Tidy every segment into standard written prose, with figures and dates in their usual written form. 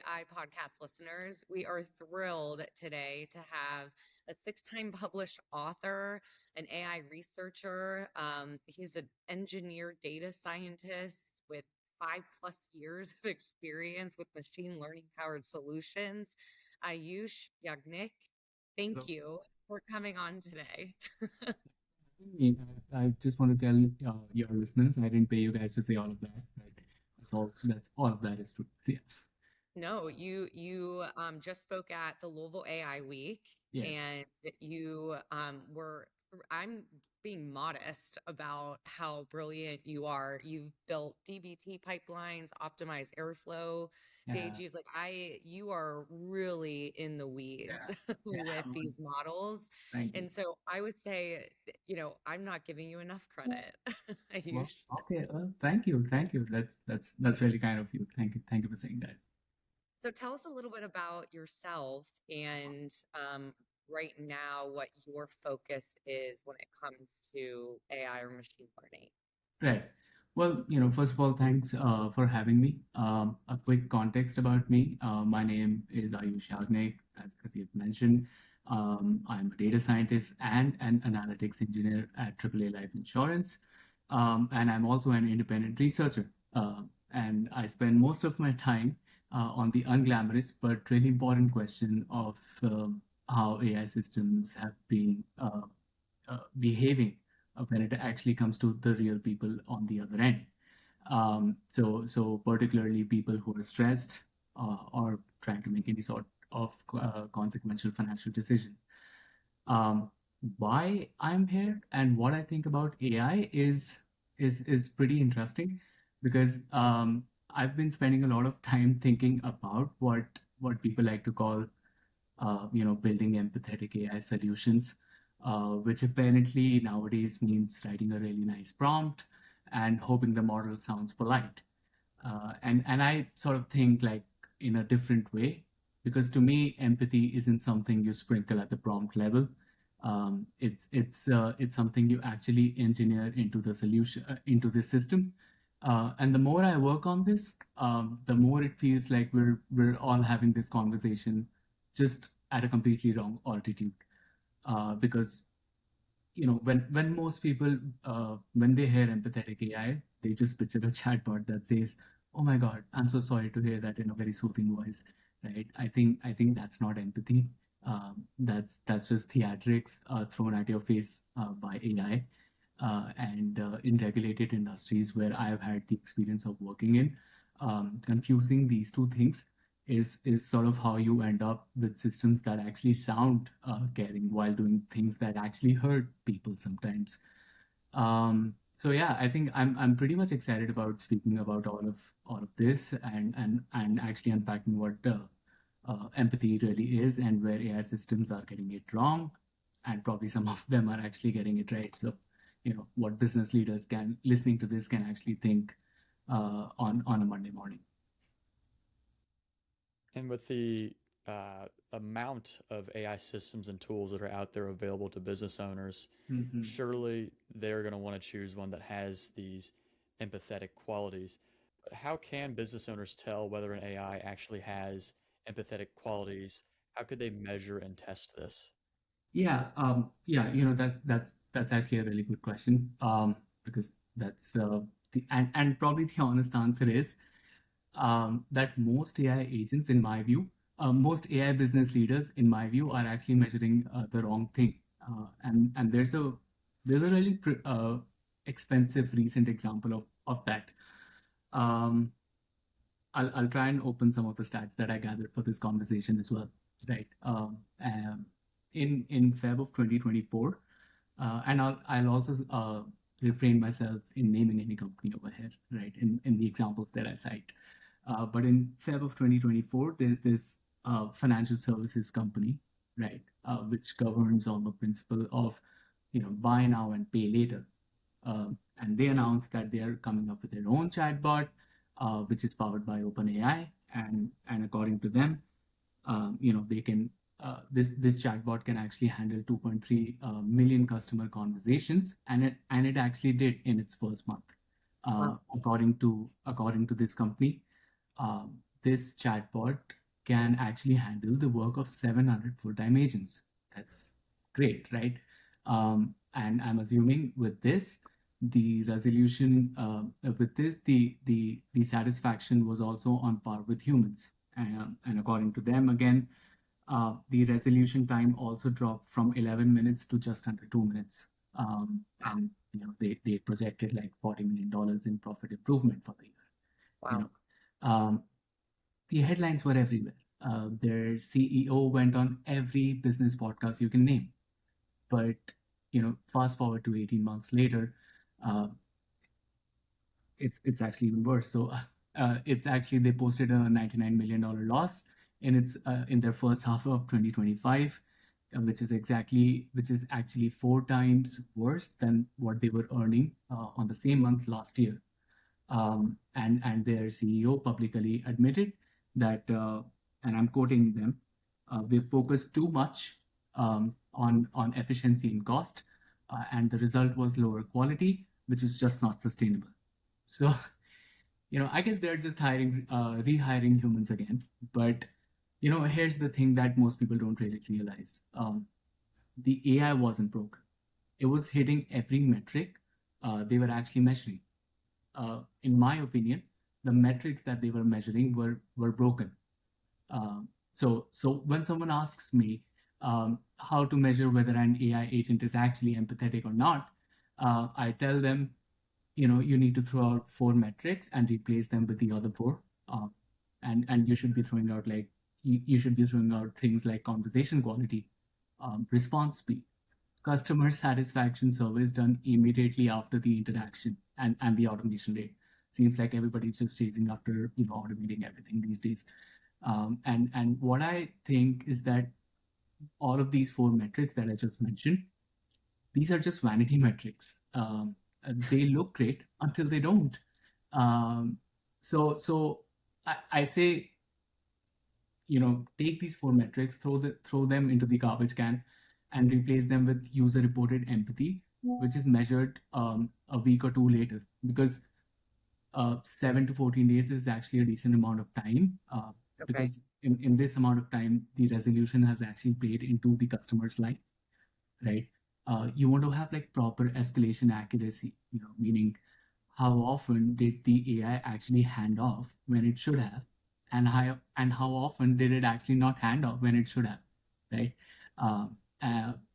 AI podcast listeners. We are thrilled today to have a six-time published author, an AI researcher. He's an engineer data scientist with 5+ years of experience with machine learning powered solutions. Ayush Yajnik, thank Hello. you for coming on today. Hey, I just want to tell your listeners, I didn't pay you guys to say all of that, right? That's all of that is true. Yeah. No, you just spoke at the Louisville AI Week, Yes. and you were. I'm being modest about how brilliant you are. You've built DBT pipelines, optimized airflow, Yeah. JGs. You are really in the weeds Yeah. Yeah. with these models. Thank you. And so I would say, I'm not giving you enough credit, Well, Ayush. okay. Thank you. Thank you. That's really kind of you. Thank you. Thank you for saying that. So tell us a little bit about yourself and right now what your focus is when it comes to AI or machine learning. Right. Well, first of all, thanks for having me. A quick context about me. My name is Ayush Yajnik, as you've mentioned. I'm a data scientist and an analytics engineer at AAA Life Insurance. And I'm also an independent researcher. And I spend most of my time on the unglamorous but really important question of how AI systems have been behaving when it actually comes to the real people on the other end. So particularly people who are stressed or trying to make any sort of consequential financial decision. Um, why I'm here and what I think about AI is pretty interesting because I've been spending a lot of time thinking about what people like to call building empathetic AI solutions, which apparently nowadays means writing a really nice prompt and hoping the model sounds polite. And I sort of think like in a different way, because to me, empathy isn't something you sprinkle at the prompt level. It's something you actually engineer into the solution into the system. And the more I work on this, the more it feels like we're all having this conversation just at a completely wrong altitude. Because when most people when they hear empathetic AI, they just picture a chatbot that says, "Oh my God, I'm so sorry to hear that," in a very soothing voice, right? I think that's not empathy. That's just theatrics thrown at your face by AI. And in regulated industries where I have had the experience of working in, confusing these two things is sort of how you end up with systems that actually sound caring while doing things that actually hurt people sometimes. So yeah, I think I'm pretty much excited about speaking about all of this and actually unpacking what empathy really is and where AI systems are getting it wrong, and probably some of them are actually getting it right. So, what business leaders can listening to this can actually think on a Monday morning. And with the amount of AI systems and tools that are out there available to business owners, Mhm. surely they're going to want to choose one that has these empathetic qualities. But how can business owners tell whether an AI actually has empathetic qualities? How could they measure and test this? Yeah, that's actually a really good question. Because that's and probably the honest answer is that most AI agents, in my view, most AI business leaders, in my view, are actually measuring the wrong thing. And there's a really expensive recent example of that. Um, I'll try and open some of the stats that I gathered for this conversation as well, right? In Feb of 2024, and I'll also refrain myself in naming any company over here, right? In the examples that I cite. But in Feb of 2024, there's this financial services company, right, which governs on the principle of, buy now and pay later. And they announced that they are coming up with their own chatbot, which is powered by OpenAI. And according to them, they can this chatbot can actually handle 2.3 million customer conversations, and it actually did in its first month, Wow. according to this company. this chatbot can actually handle the work of 700 full-time agents. That's great, right? And I'm assuming with this, the resolution with this, the satisfaction was also on par with humans. And according to them, again, the resolution time also dropped from 11 minutes to just under 2 minutes. And they projected like $40 million in profit improvement for the year. Wow. The headlines were everywhere. Their CEO went on every business podcast you can name. But fast forward to 18 months later, it's actually even worse. So it's actually, they posted a $99 million loss in their first half of 2025, which is actually 4 times worse than what they were earning on the same month last year. And their CEO publicly admitted that, and I'm quoting them, we focused too much on efficiency and cost, and the result was lower quality, which is just not sustainable. So, I guess they're just rehiring humans again. But, here's the thing that most people don't really realize. The AI wasn't broken. It was hitting every metric they were actually measuring. In my opinion, the metrics that they were measuring were broken. So when someone asks me how to measure whether an AI agent is actually empathetic or not, I tell them, you need to throw out 4 metrics and replace them with the other 4. And you should be throwing out things like conversation quality, response speed, customer satisfaction surveys done immediately after the interaction, and the automation rate. Seems like everybody's just chasing after automating everything these days. And what I think is that all of these 4 metrics that I just mentioned, these are just vanity metrics. They look great until they don't. So I say, take these 4 metrics, throw them into the garbage can, and replace them with user-reported empathy, which is measured a week or 2 later, because 7 to 14 days is actually a decent amount of time. Because in this amount of time, the resolution has actually played into the customer's life, right? You want to have like proper escalation accuracy, meaning how often did the AI actually hand off when it should have, and how often did it actually not hand off when it should have, right?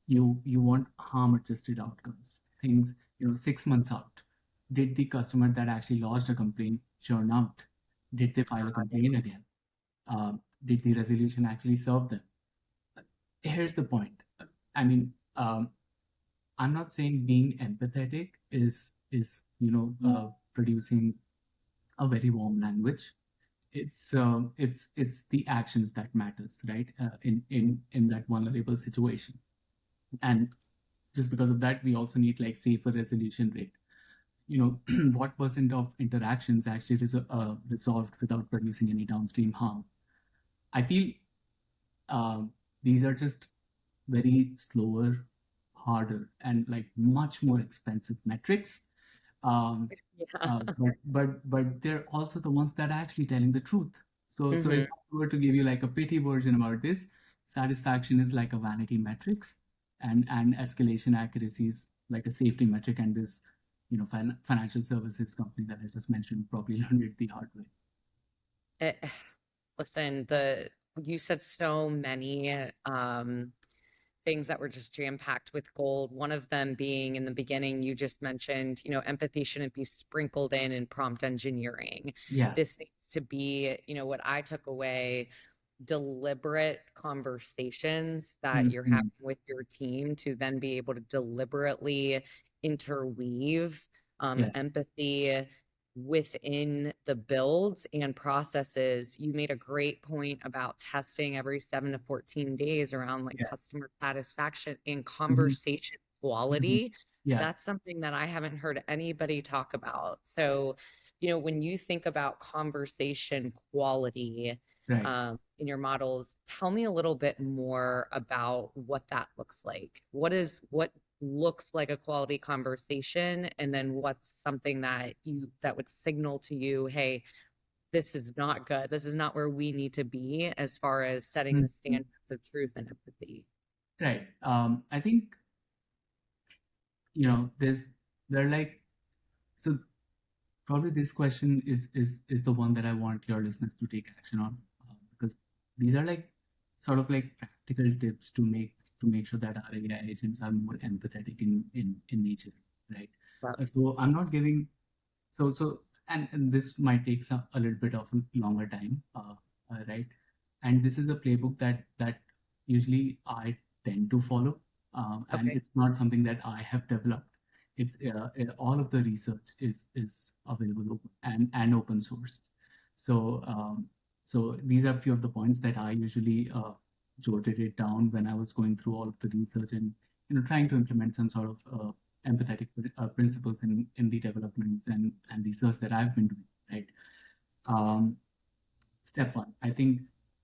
You want harm-adjusted outcomes. Things, 6 months out, did the customer that actually lodged a complaint churn out? Did they file a complaint again? Did the resolution actually serve them? Here's the point. I mean, I'm not saying being empathetic is producing a very warm language. It's the actions that matters, right? In that vulnerable situation. And just because of that, we also need like safer resolution rate. What percent of interactions actually resolved without producing any downstream harm? I feel these are just very slower, harder, and like much more expensive metrics. But they're also the ones that are actually telling the truth. So if I were to give you like a pity version about this, satisfaction is like a vanity metrics, and escalation accuracy is like a safety metric, and this financial services company that I just mentioned probably learned it the hard way. Listen, you said so many things that were just jam-packed with gold. One of them being, in the beginning, you just mentioned, empathy shouldn't be sprinkled in prompt engineering. Yeah. This needs to be, what I took away, deliberate conversations that you're having with your team to then be able to deliberately interweave empathy within the builds and processes. You made a great point about testing every 7 to 14 days around like customer satisfaction and conversation quality. That's something that I haven't heard anybody talk about. So, when you think about conversation quality in your models, tell me a little bit more about what that looks like. What looks like a quality conversation, and then what's something that would signal to you, hey, this is not good. This is not where we need to be as far as setting the standards of truth and empathy. Right. I think, there are like, so probably this question is the one that I want your listeners to take action on, because these are like sort of like practical tips to make sure that our AI agents are more empathetic in nature, right? So I'm not giving and this might take a little bit of a longer time, right? And this is a playbook that usually I tend to follow, and Okay. it's not something that I have developed. It's all of the research is available and open source. So so these are a few of the points that I usually jotted it down when I was going through all of the research and trying to implement some sort of empathetic principles in the developments and research that I've been doing, right? Um, Step one, I think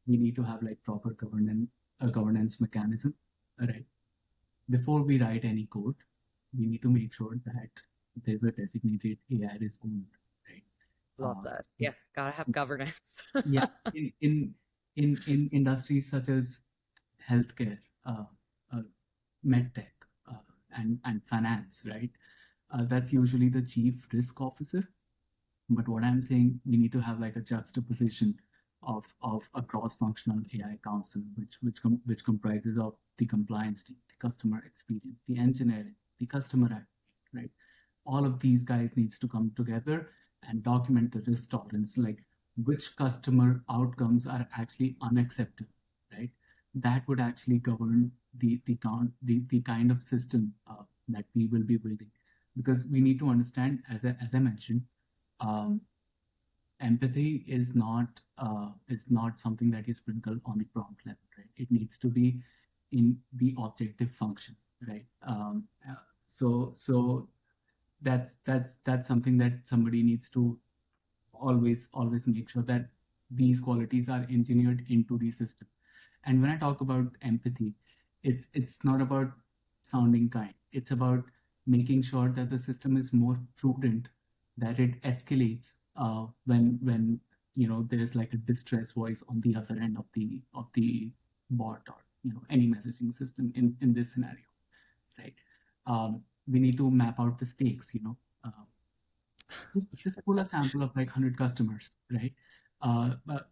we need to have like proper governance mechanism, right? Before we write any code, we need to make sure that there's a designated AI risk owner, right? Love this. Yeah, gotta have governance. Yeah, in industries such as healthcare, uh, medtech, and finance, right? That's usually the chief risk officer. But what I'm saying, we need to have like a juxtaposition of a cross-functional AI council, which comprises of the compliance team, the customer experience, the engineering, the customer advocate, right? All of these guys needs to come together and document the risk tolerance, like which customer outcomes are actually unacceptable, right? That would actually govern the kind of system that we will be building, because we need to understand, as I mentioned, um, empathy is not something that is sprinkled on the prompt level, right? It needs to be in the objective function, right? So that's something that somebody needs to always make sure that these qualities are engineered into the system. And when I talk about empathy, it's not about sounding kind. It's about making sure that the system is more prudent, that it escalates when there's like a distress voice on the other end of the bot, or any messaging system in this scenario, right? We need to map out the stakes. Just pull a sample of like 100 customers, right? But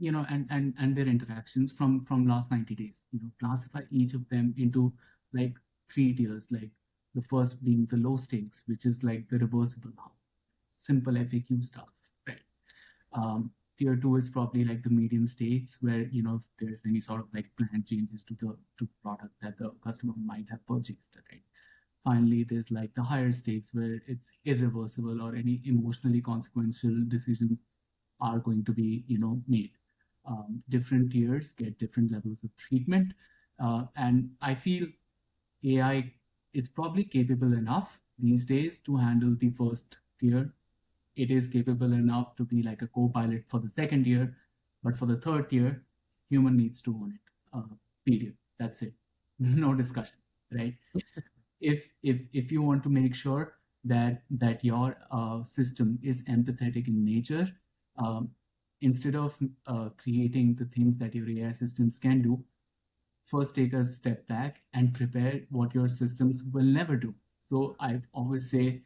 and their interactions from last 90 days. Classify each of them into like 3 tiers. Like the first being the low stakes, which is like the reversible now, simple FAQ stuff, right? Tier two is probably like the medium stakes, where if there's any sort of like plan changes to product that the customer might have purchased, right? Finally, there's like the higher stakes, where it's irreversible, or any emotionally consequential decisions are going to be made. Different tiers get different levels of treatment, and I feel AI is probably capable enough these days to handle the first tier. It is capable enough to be like a co-pilot for the second tier, but for the third tier, human needs to own it. Period. That's it. No discussion, right? If you want to make sure that your system is empathetic in nature, um, instead of creating the things that your AI systems can do, first take a step back and prepare what your systems will never do. So I always say,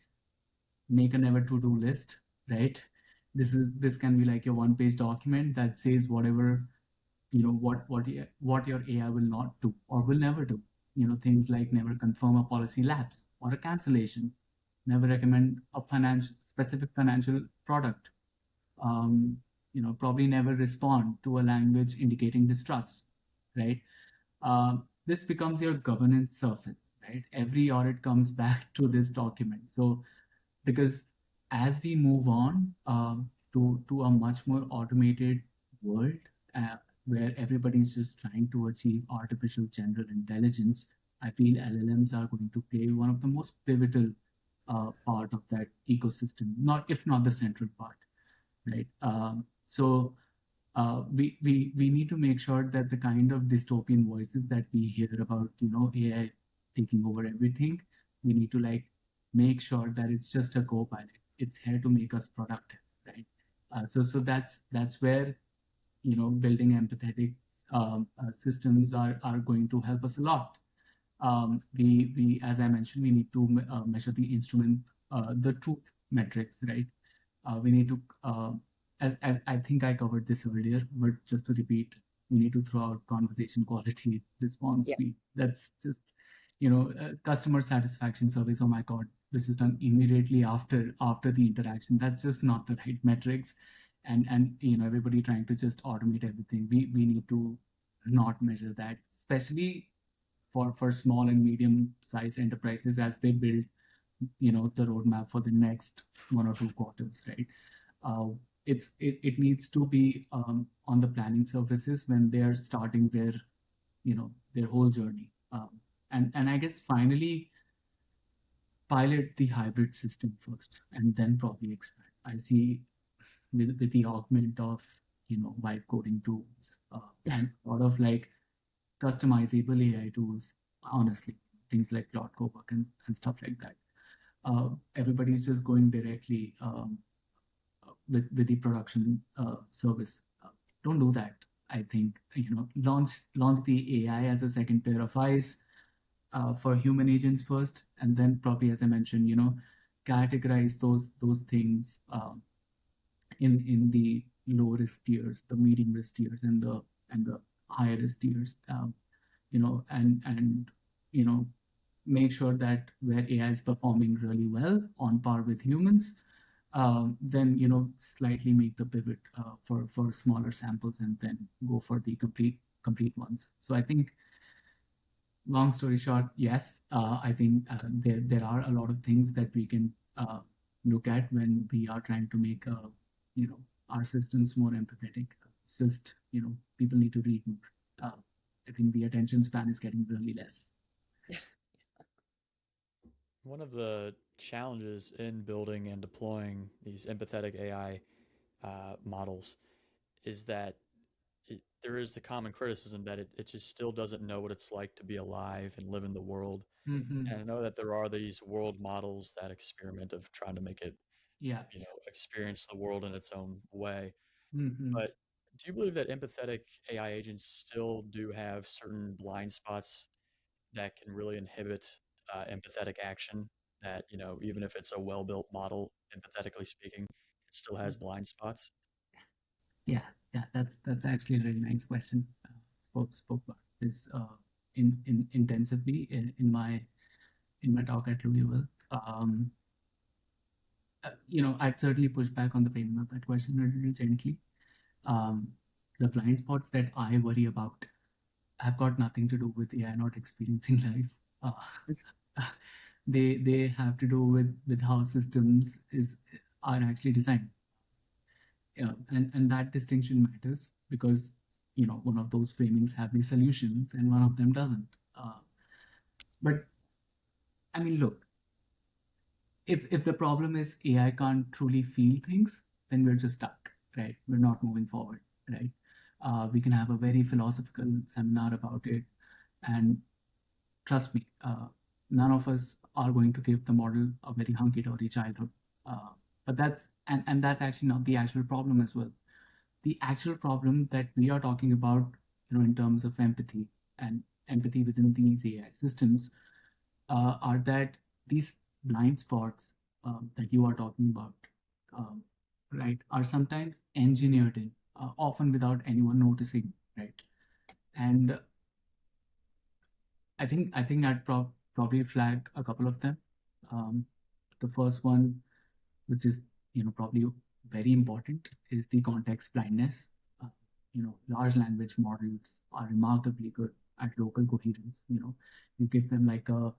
make a never to do list, right? This can be like your one-page document that says whatever what your AI will not do or will never do. Things like never confirm a policy lapse or a cancellation, never recommend a specific financial product, probably never respond to a language indicating distrust, right? This becomes your governance surface, right? Every audit comes back to this document. So, because as we move on to a much more automated world, where everybody's just trying to achieve artificial general intelligence, I feel LLMs are going to play one of the most pivotal part of that ecosystem, not if not the central part, right? We need to make sure that the kind of dystopian voices that we hear about, AI taking over everything, we need to like make sure that it's just a co-pilot. It's here to make us productive, right? So that's where building empathetic systems are going to help us a lot. We as I mentioned, we need to measure the instrument, the truth metrics, right? We need to, I think I covered this earlier, but just to repeat, we need to throw out conversation quality, response Yeah. speed. That's just, customer satisfaction surveys. Oh my God, which is done immediately after the interaction. That's just not the right metrics, and everybody trying to just automate everything. We need to not measure that, especially for small and medium sized enterprises as they build the roadmap for the next 1 or 2 quarters, right? It needs to be on the planning services when they are starting their whole journey, and I guess finally pilot the hybrid system first and then probably expand. I see with the augment of vibe coding tools, and a lot of like customizable AI tools, honestly, things like Claude Copilot and stuff like that. Everybody's just going directly with the production service. Don't do that. I think launch the AI as a second pair of eyes for human agents first, and then probably, as I mentioned, categorize those things in the low risk tiers, the medium risk tiers, and the higher risk tiers. And make sure that where AI is performing really well on par with humans, then slightly make the pivot for smaller samples and then go for the complete ones. So I think, long story short, yes, I think there are a lot of things that we can look at when we are trying to make our systems more empathetic. It's just people need to read more. I think the attention span is getting really less. One of the challenges in building and deploying these empathetic AI models is that there is the common criticism that it just still doesn't know what it's like to be alive and live in the world. Mm-hmm. And I know that there are these world models that experiment of trying to make it, Yeah. experience the world in its own way. Mm-hmm. But do you believe that empathetic AI agents still do have certain blind spots that can really inhibit empathetic action? That, even if it's a well-built model, empathetically speaking, it still has blind spots? Yeah, yeah, that's actually a really nice question. Spoke about this in intensively in my talk at Louisville. I'd certainly push back on the framing of that question a little gently. Um, the blind spots that I worry about have got nothing to do with AI not experiencing life. They have to do with how systems are actually designed. Yeah, and that distinction matters because one of those framings have the solutions and one of them doesn't. But I mean, look, if the problem is AI can't truly feel things, then we're just stuck, right? We're not moving forward, right? We can have a very philosophical seminar about it, and trust me, none of us are going to give the model a very hunky-dory childhood. But that's actually not the actual problem as well. The actual problem that we are talking about, in terms of empathy and empathy within these AI systems, are that these blind spots that you are talking about, um, right, are sometimes engineered in, often without anyone noticing, right? And I think I'd probably flag a couple of them. The first one, which is probably very important, is the context blindness. Large language models are remarkably good at local coherence. You give them like a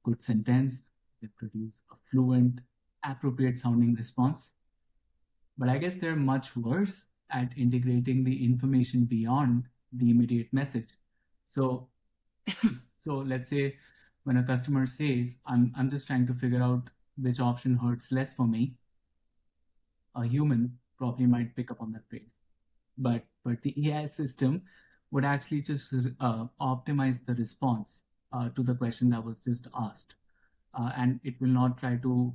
good sentence, they produce a fluent, appropriate sounding response. But I guess they're much worse at integrating the information beyond the immediate message. So so let's say when a customer says, I'm just trying to figure out which option hurts less for me, a human probably might pick up on that phrase. But the AI system would actually just optimize the response to the question that was just asked. And it will not try to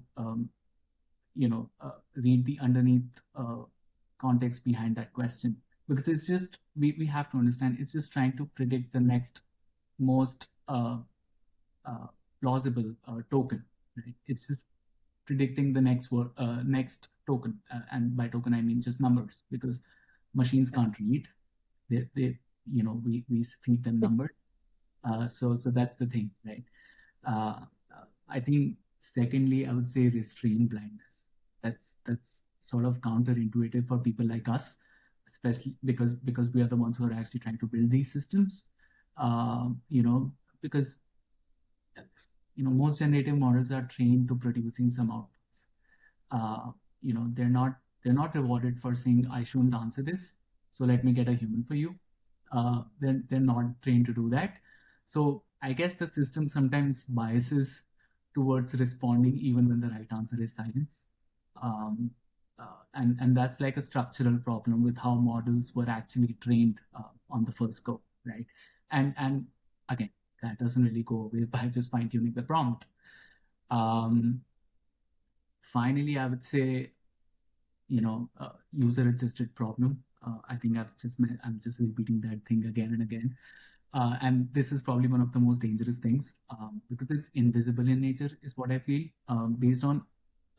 read the underneath context behind that question, because it's just we have to understand it's just trying to predict the next most uh, plausible token, right? It's just predicting the next word, next token, and by token I mean just numbers, because machines can't read. They we feed them numbers. So that's the thing, right? Uh, I think secondly, I would say restraint blindness. That's sort of counterintuitive for people like us, especially because we are the ones who are actually trying to build these systems. Because most generative models are trained to producing some outputs. They're not rewarded for saying I shouldn't answer this, so let me get a human for you. They're not trained to do that. So I guess the system sometimes biases towards responding even when the right answer is silence. And that's like a structural problem with how models were actually trained on the first go, right? And again, that doesn't really go away by just fine tuning the prompt. Finally, I would say, user adjusted problem. I think I'm just repeating that thing again and again. And this is probably one of the most dangerous things, because it's invisible in nature, is what I feel, based on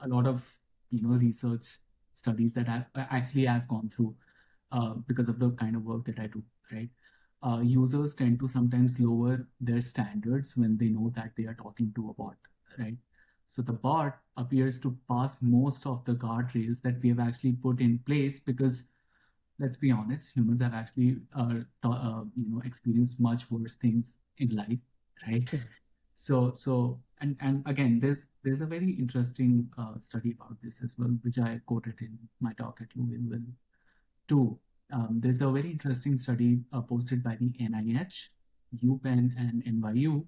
a lot of research studies that I've gone through, because of the kind of work that I do. Right, users tend to sometimes lower their standards when they know that they are talking to a bot. Right, so the bot appears to pass most of the guardrails that we have actually put in place, because let's be honest, humans have actually experienced much worse things in life, right? And again, there's a very interesting study about this as well, which I quoted in my talk at Louisville too. There's a very interesting study posted by the NIH, UPenn, and NYU,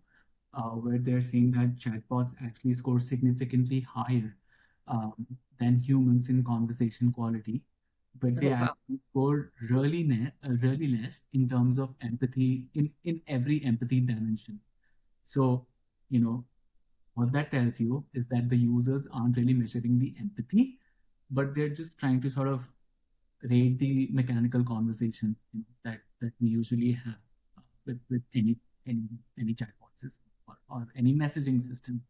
where they're saying that chatbots actually score significantly higher um, than humans in conversation quality, but they Oh, wow. actually score really less in terms of empathy in every empathy dimension. So, you know, what that tells you is that the users aren't really measuring the empathy, but they're just trying to sort of rate the mechanical conversation that we usually have with any chatbot system, or any messaging system.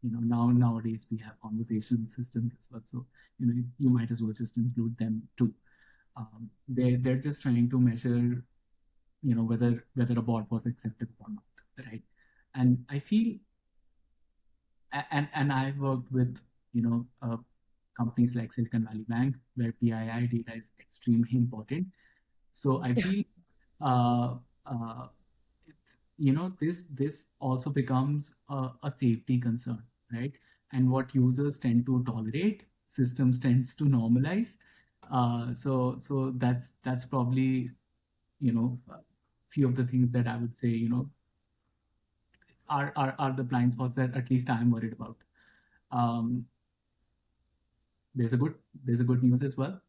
Nowadays we have conversation systems as well, so you might as well just include them too. They're just trying to measure whether a bot was acceptable or not, right? And I feel, and I've worked with companies like Silicon Valley Bank, where PII data is extremely important. So I feel, uh, uh, this also becomes a safety concern, right? And what users tend to tolerate, systems tends to normalize. So that's probably a few of the things that I would say are the blind spots that at least I'm worried about. Um, there's a good news as well.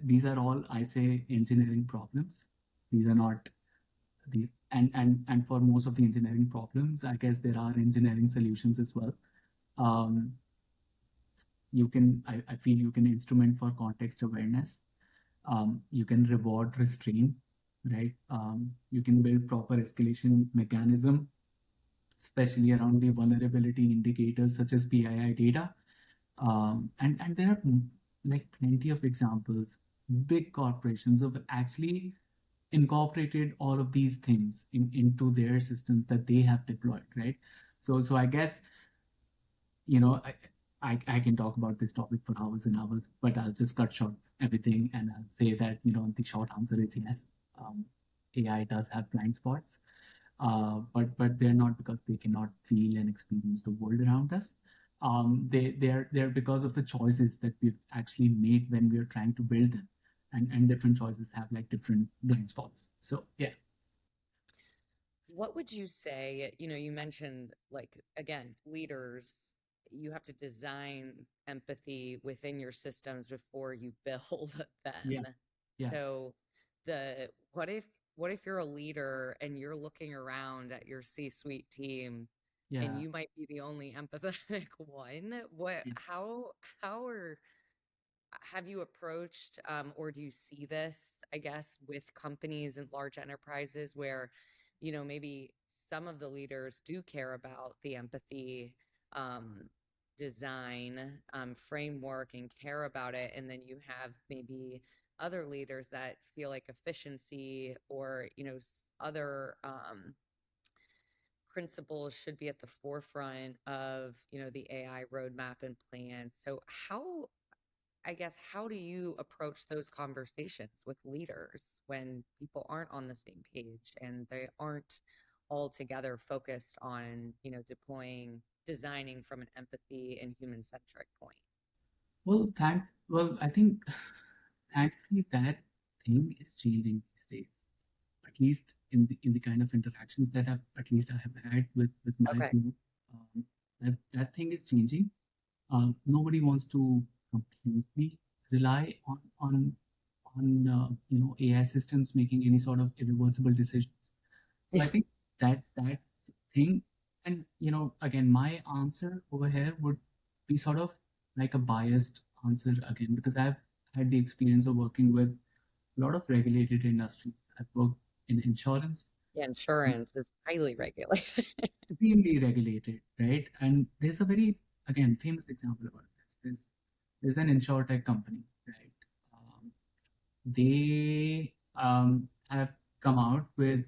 These are all, I say, engineering problems. These are not these, and for most of the engineering problems, I guess there are engineering solutions as well. Um, I feel you can instrument for context awareness. You can reward restraint, right? You can build proper escalation mechanism, especially around the vulnerability indicators such as PII data. And there are like plenty of examples. Big corporations have actually incorporated all of these things into their systems that they have deployed, right? So I guess I can talk about this topic for hours and hours, but I'll just cut short everything and I'll say that the short answer is yes. AI does have blind spots, but they're not because they cannot feel and experience the world around us. They're because of the choices that we've actually made when we're trying to build them, and different choices have like different blind spots. So yeah. What would you say? You mentioned, like, again, leaders, you have to design empathy within your systems before you build Yeah. them. Yeah. So what if you're a leader and you're looking around at your C-suite team and Yeah. you might be the only empathetic one? What Yeah. how are have you approached or do you see this, I guess, with companies and large enterprises where, maybe some of the leaders do care about the empathy um, design framework and care about it, and then you have maybe other leaders that feel like efficiency or other principles should be at the forefront of the AI roadmap and plan. So how do you approach those conversations with leaders when people aren't on the same page and they aren't all together focused on, designing from an empathy and human centric point? Well, I think thankfully that thing is changing these days. At least in the kind of interactions that I have had with my Okay. group, that thing is changing. Nobody wants to completely rely on AI systems making any sort of irreversible decisions. So I think that thing, and again, my answer over here would be sort of like a biased answer again, because I've had the experience of working with a lot of regulated industries. I've worked in insurance, Yeah, insurance is highly regulated. extremely regulated, right? And there's a very, again, famous example about this. There's an insurtech company, right? They have come out with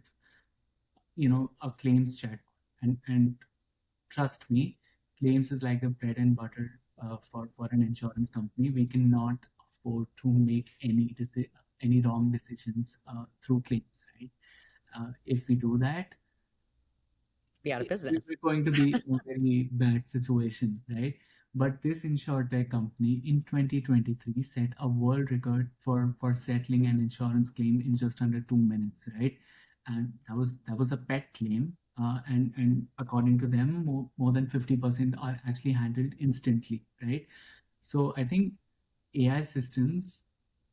a claims chat, and trust me, claims is like the bread and butter for an insurance company. We cannot afford to make any wrong decisions through claims, right? If we do that, Be out of business. we're going to be in a very bad situation, right? But this insurtech company in 2023 set a world record for settling an insurance claim in just under 2 minutes, right? And that was a pet claim, and according to them, more than 50% are actually handled instantly, right? So I think AI systems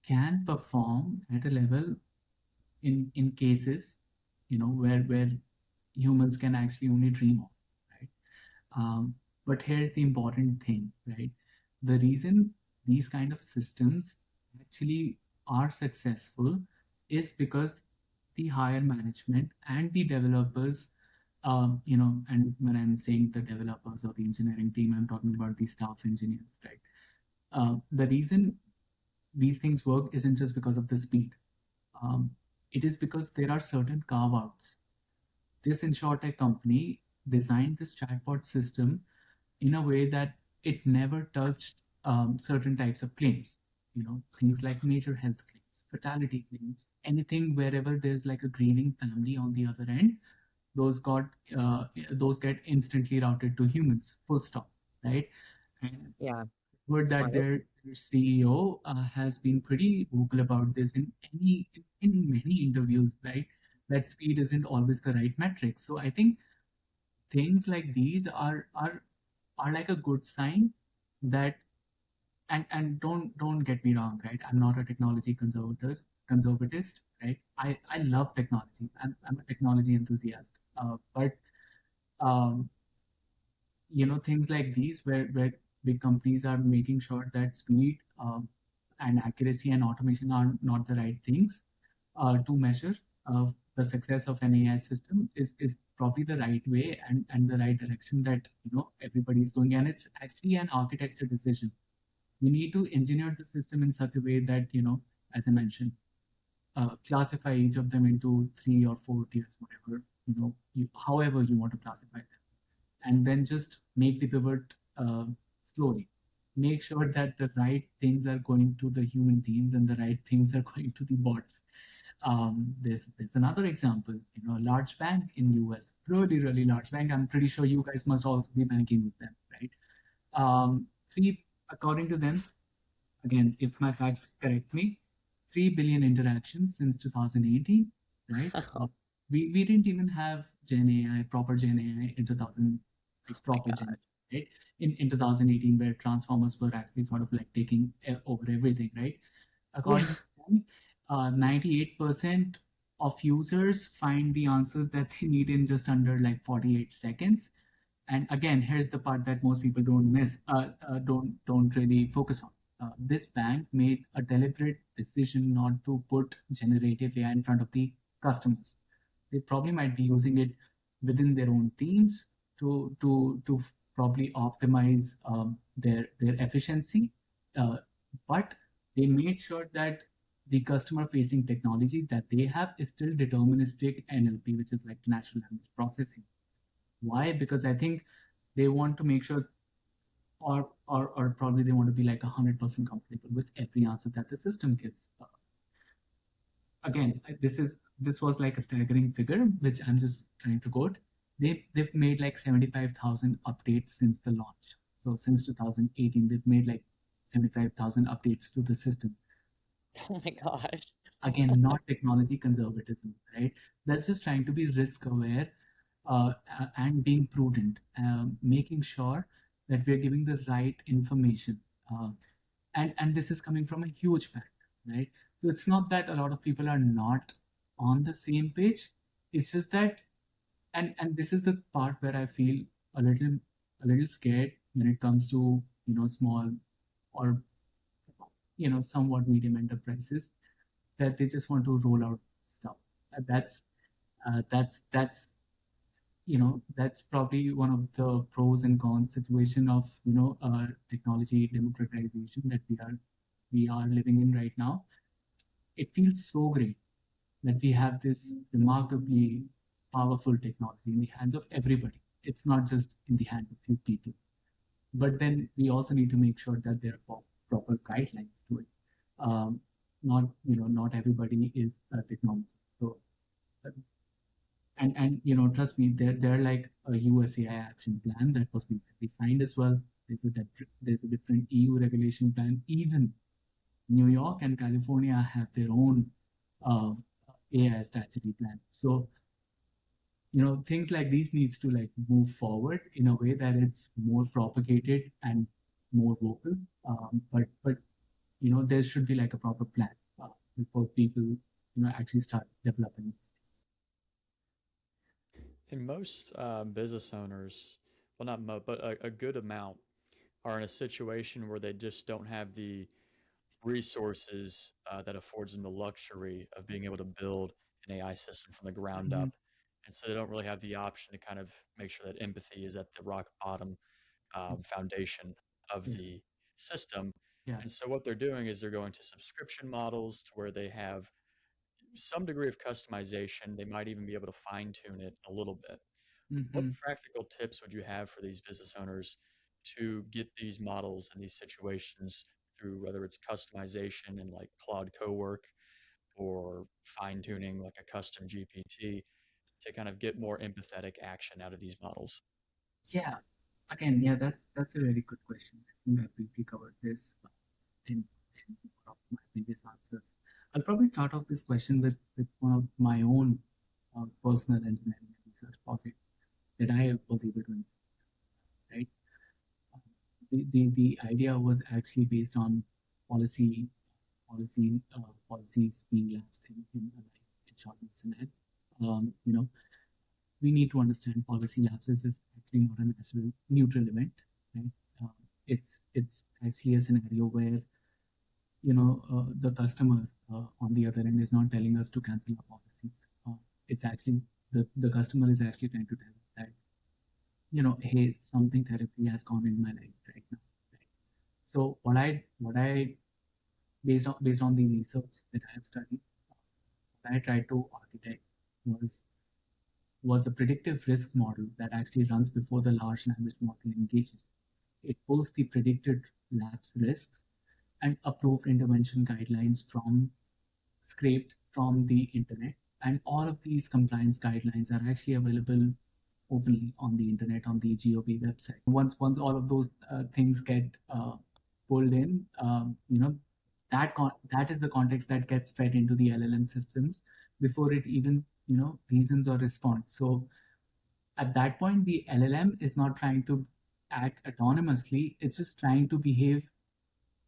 can perform at a level in cases, where humans can actually only dream of, right? But here's the important thing, right? The reason these kind of systems actually are successful is because the higher management and the developers, and when I'm saying the developers or the engineering team, I'm talking about the staff engineers, right? The reason these things work isn't just because of the speed. Um, it is because there are certain carve outs. This insurtech company designed this chatbot system in a way that it never touched certain types of claims, things like major health claims, fatality claims, anything wherever there's like a grieving family on the other end, those got those get instantly routed to humans, full stop, right? And Yeah, heard that smart. their CEO has been pretty vocal about this in many interviews, right? That speed isn't always the right metric. So I think things like these are like a good sign that, and don't get me wrong, right? I'm not a technology conservatist, right? I love technology. I'm a technology enthusiast. But um, things like these where big companies are making sure that speed, and accuracy and automation are not the right things to measure the success of an AI system is probably the right way, and the right direction that everybody's going. And it's actually an architecture decision. We need to engineer the system in such a way that, as I mentioned, classify each of them into 3 or 4 tiers, whatever, however you want to classify them, and then just make the pivot slowly. Make sure that the right things are going to the human teams and the right things are going to the bots. There's another example, a large bank in US, really large bank. I'm pretty sure you guys must also be banking with them, right? Three, according to them, again, if my facts correct me, 3 billion interactions since 2018, right? We didn't even have Gen AI, proper Gen AI in 2000, like My proper Gen God. AI, right? In 2018, where transformers were actually sort of like taking over everything, right? Yeah. According to them, 98% of users find the answers that they need in just under like 48 seconds. And again, here's the part that most people don't miss, don't really focus on. this bank made a deliberate decision not to put generative AI in front of the customers. They probably might be using it within their own teams to probably optimize their efficiency, uh, but they made sure that the customer facing technology that they have is still deterministic NLP, which is like natural language processing. Why? Because I think they want to make sure, or probably they want to be like 100% comfortable with every answer that the system gives. Again, this was like a staggering figure, which I'm just trying to quote. They've made like 75,000 updates since the launch. So since 2018, they've made like 75,000 updates to the system. Oh my gosh. Again, not technology conservatism, right? That's just trying to be risk aware and being prudent, making sure that we're giving the right information. And this is coming from a huge bank, right? So it's not that a lot of people are not on the same page. It's just that, and this is the part where I feel a little scared when it comes to small or somewhat medium enterprises, that they just want to roll out stuff. That's probably one of the pros and cons situation of technology democratization that we are living in right now. It feels so great that we have this remarkably powerful technology in the hands of everybody. It's not just in the hands of few people. But then we also need to make sure that there are proper guidelines to it. Not everybody is a technology. So, and trust me, there are like a USAI action plan that was recently signed as well. There's a different EU regulation plan. Even New York and California have their own uh, AI statutory plan. So things like these needs to like move forward in a way that it's more propagated and more vocal. But there should be like a proper plan before people actually start developing these And most business owners, well, not most, but a good amount, are in a situation where they just don't have the resources that affords them the luxury of being able to build an AI system from the ground things. up. And so they don't really have the option to kind of make sure that empathy is at the rock bottom foundation of Yeah, the system. yeah. And so what they're doing is they're going to subscription models to where they have some degree of customization. They might even be able to fine tune it a little bit. What Hmm. practical tips would you have for these business owners to get these models and these situations through, whether it's customization and like Claude Cowork or fine tuning like a custom GPT to kind of get more empathetic action out of these models? Yeah. Again, yeah, that's a very good question. I think I briefly covered this in one of my previous answers. I'll probably start off this question with one of my own personal engineering and research project that I was able to implement, right? The idea was actually based on policy policies being lapsed in a life insurance scenario. You know, we need to understand policy lapses is actually not a natural neutral event, right? Uh, it's actually a scenario where the customer on the other end is not telling us to cancel our policies. It's actually the customer is actually trying to tell us that hey, something therapy has gone in my life right now. Right? So what I based on the research that I have studied, what I tried to architect was was a predictive risk model that actually runs before the large language model engages. It pulls the predicted lapse risks and approved intervention guidelines from scraped from the internet. And all of these compliance guidelines are actually available openly on the internet on the GOP website. Once all of those things get pulled in, that is the context that gets fed into the LLM systems before it even reasons or responds. So at that point, the LLM is not trying to act autonomously; it's just trying to behave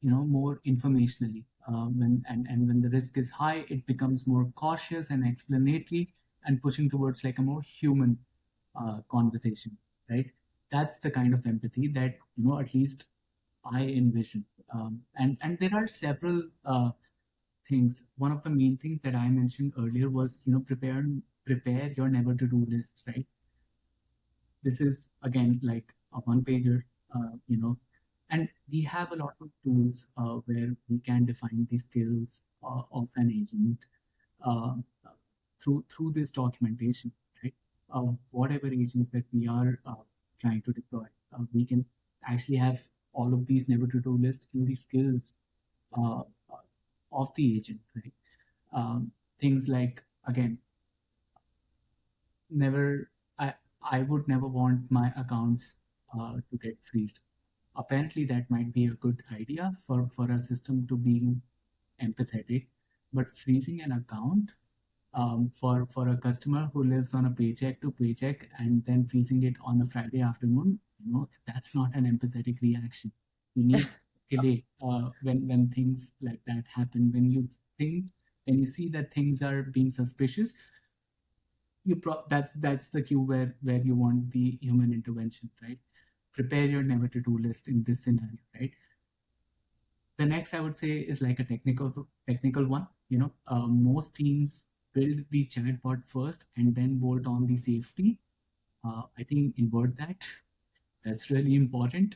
more informationally. And when the risk is high, it becomes more cautious and explanatory and pushing towards like a more human conversation, right? That's the kind of empathy that at least I envision. And there are several things. One of the main things that I mentioned earlier was, prepare your never to do list, right? This is again like a one pager, and we have a lot of tools where we can define the skills of an agent uh, through this documentation, right? Whatever agents that we are trying to deploy, we can actually have all of these never to do list in the skills uh, of the agent, right? Things like, again, never I I would never want my accounts to get freezed. Apparently, that might be a good idea for a system to be empathetic, but freezing an account for a customer who lives on a paycheck to paycheck and then freezing it on a Friday afternoon, that's not an empathetic reaction. You need to escalate when things like that happen. When you see that things are being suspicious, that's the cue where you want the human intervention, right? Prepare your never to do list in this scenario, right? The next I would say is like a technical one. Most teams build the chatbot first and then bolt on the safety. I think invert that. That's really important.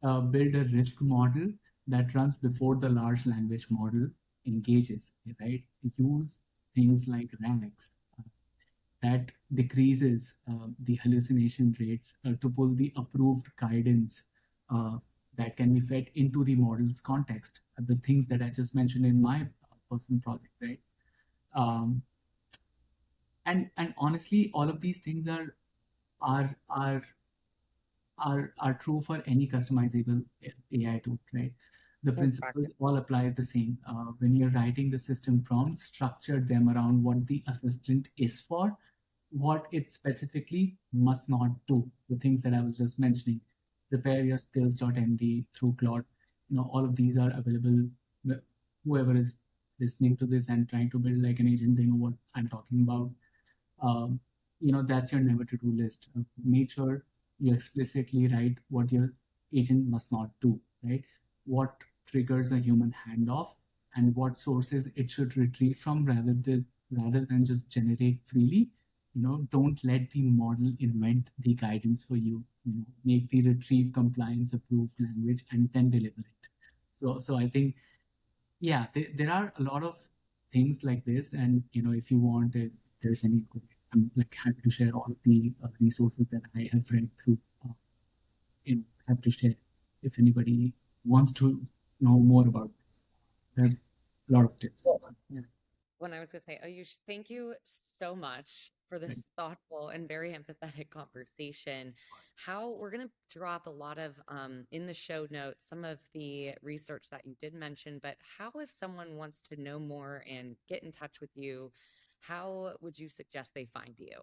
Build a risk model that runs before the large language model engages, right? Use things like RAGs that decreases the hallucination rates to pull the approved guidance uh, that can be fed into the model's context. The things that I just mentioned in my personal project, right? Um, and honestly, all of these things are are are true for any customizable AI tool, right? The Exactly. principles all apply the same. When you're writing the system prompts, structure them around what the assistant is for, what it specifically must not do. The things that I was just mentioning. Prepare your skills.md through Claude. All of these are available. Whoever is listening to this and trying to build like an agent, they know what I'm talking about. um, that's your never to do list. Make sure you explicitly write what your agent must not do, right? What triggers a human handoff and what sources it should retrieve from rather than just generate freely. Don't let the model invent the guidance for you. Make the retrieve compliance approved language and then deliver it. So I think, yeah, there are a lot of things like this, and if you want it, if there's any, I'm like happy to share all of the resources that I have read through. Happy to share if anybody wants to know more about this. There are a lot of tips. Well, Yeah, when I was going to say, Ayush, thank you so much for right. this thoughtful and very empathetic conversation. How we're going to drop a lot of in the show notes some of the research that you did mention, but how if someone wants to know more and get in touch with you, how would you suggest they find you?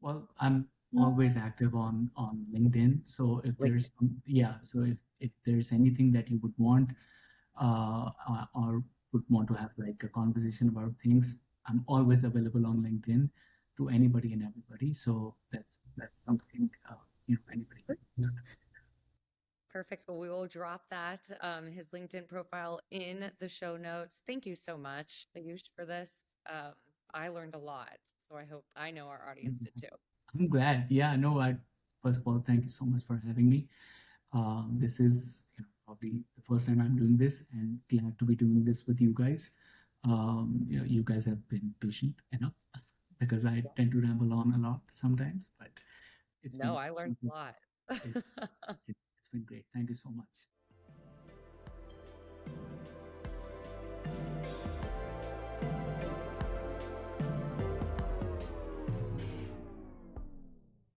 Well, I'm always active on LinkedIn. So if Like, there's yeah, so if there's anything that you would want or would want to have like a conversation about things, I'm always available on LinkedIn to anybody and everybody. So that's something anybody can. perfect. Well, we will drop that, his LinkedIn profile in the show notes. Thank you so much, Ayush, for this. I learned a lot, so I hope I know our audience did too. I'm glad. Yeah, no, first of all, thank you so much for having me. This is probably the first time I'm doing this, and glad to be doing this with you guys. You guys have been patient enough because I tend to ramble on a lot sometimes, but it's No, been I learned a lot. it, it's been great. Thank you so much.